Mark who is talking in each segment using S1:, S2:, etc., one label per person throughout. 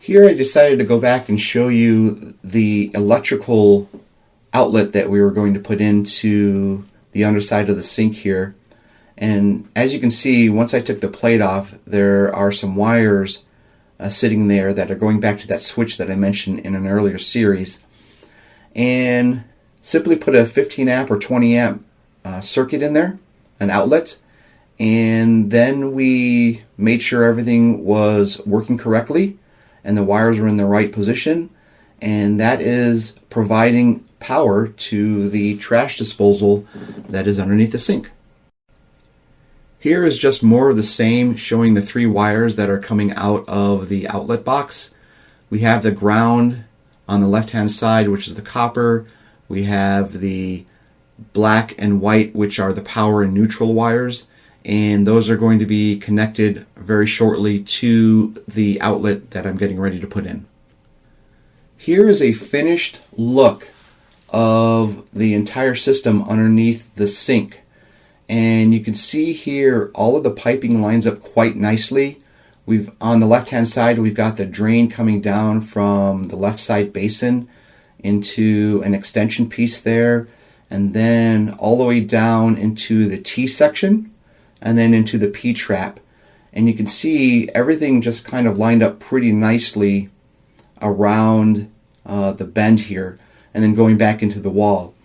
S1: Here I decided to go back and show you the electrical outlet that we were going to put into the underside of the sink here. And as you can see, once I took the plate off, there are some wires sitting there that are going back to that switch that I mentioned in an earlier series. And simply put a 15 amp or 20 amp circuit in there, an outlet, and then we made sure everything was working correctly and the wires were in the right position, and that is providing power to the trash disposal that is underneath the sink. Here is just more of the same, showing the 3 wires that are coming out of the outlet box. We have the ground on the left hand side, which is the copper. We have the black and white, which are the power and neutral wires, and those are going to be connected very shortly to the outlet that I'm getting ready to put in. Here is a finished look of the entire system underneath the sink. And you can see here all of the piping lines up quite nicely. On the left hand side, we've got the drain coming down from the left side basin into an extension piece there, and then all the way down into the T section, and then into the P trap. And you can see everything just kind of lined up pretty nicely around the bend here, and then going back into the wall.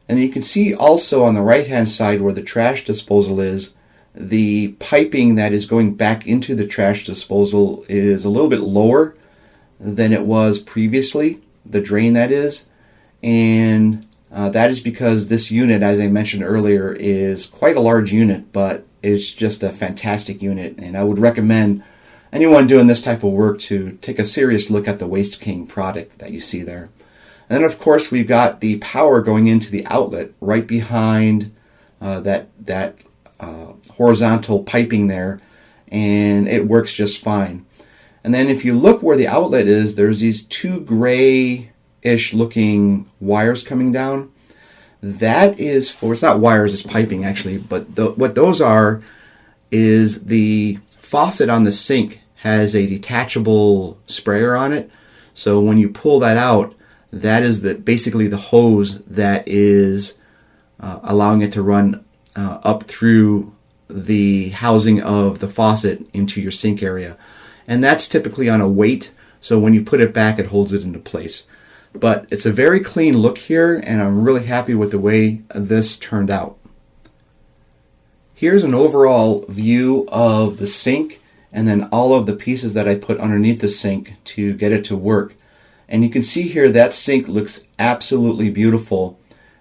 S1: And you can see also on the right hand side where the trash disposal is, the piping that is going back into the trash disposal is a little bit lower than it was previously, the drain that is. And that is because this unit, as I mentioned earlier, is quite a large unit, but it's just a fantastic unit. And I would recommend anyone doing this type of work to take a serious look at the Waste King product that you see there. And then, of course, we've got the power going into the outlet right behind that horizontal piping there, and it works just fine. And then if you look where the outlet is, there's these 2 grayish looking wires coming down. That is, or it's not wires, it's piping actually, but what those are is the faucet on the sink has a detachable sprayer on it. So when you pull that out, that is basically the hose that is allowing it to run up through the housing of the faucet into your sink area. And that's typically on a weight, so when you put it back, it holds it into place. But it's a very clean look here, and I'm really happy with the way this turned out. Here's an overall view of the sink, and then all of the pieces that I put underneath the sink to get it to work. And you can see here that sink looks absolutely beautiful.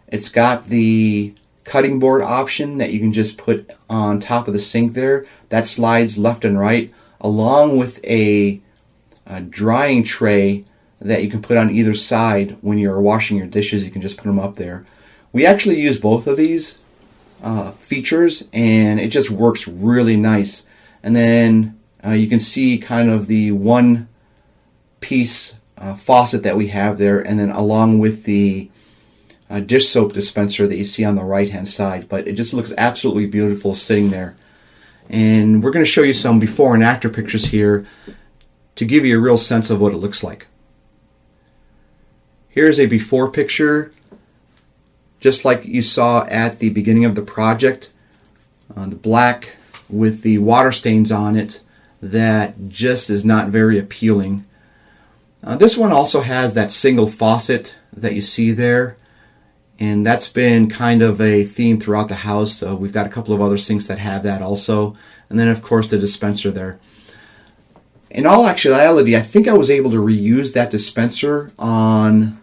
S1: It's got the cutting board option that you can just put on top of the sink there. That slides left and right, along with a drying tray that you can put on either side when you're washing your dishes. You can just put them up there. We actually use both of these features, and it just works really nice. And then you can see kind of the one piece faucet that we have there, and then along with the dish soap dispenser that you see on the right hand side. But it just looks absolutely beautiful sitting there. And we're going to show you some before and after pictures here to give you a real sense of what it looks like. Here's a before picture, just like you saw at the beginning of the project. The black with the water stains on it that just is not very appealing. This one also has that single faucet that you see there, and that's been kind of a theme throughout the house. We've got a couple of other sinks that have that also, and then of course the dispenser there. In all actuality, I think I was able to reuse that dispenser on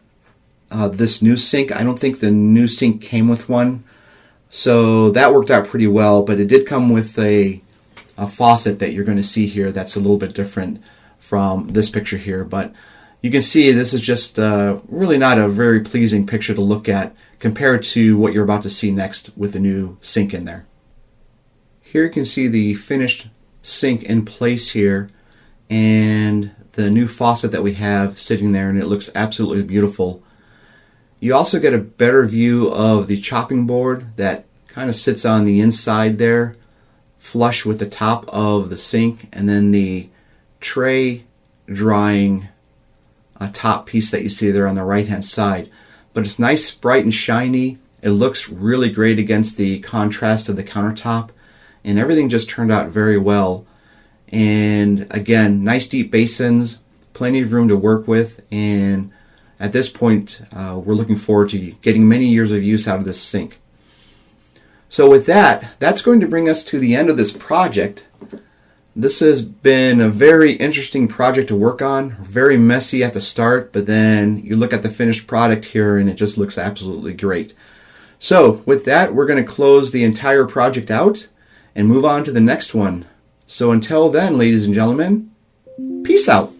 S1: this new sink. I don't think the new sink came with one, so that worked out pretty well, but it did come with a faucet that you're going to see here that's a little bit different from this picture here. But you can see this is just really not a very pleasing picture to look at compared to what you're about to see next with the new sink in there. Here you can see the finished sink in place here, and the new faucet that we have sitting there, and it looks absolutely beautiful. You also get a better view of the chopping board that kind of sits on the inside there, flush with the top of the sink, and then the tray drying top piece that you see there on the right hand side. But it's nice, bright and shiny. It looks really great against the contrast of the countertop, and everything just turned out very well. And again, nice deep basins, plenty of room to work with, and at this point we're looking forward to getting many years of use out of this sink. So with that, that's going to bring us to the end of this project. This has been a very interesting project to work on, very messy at the start, but then you look at the finished product here and it just looks absolutely great. So with that, we're going to close the entire project out and move on to the next one. So until then, ladies and gentlemen, peace out.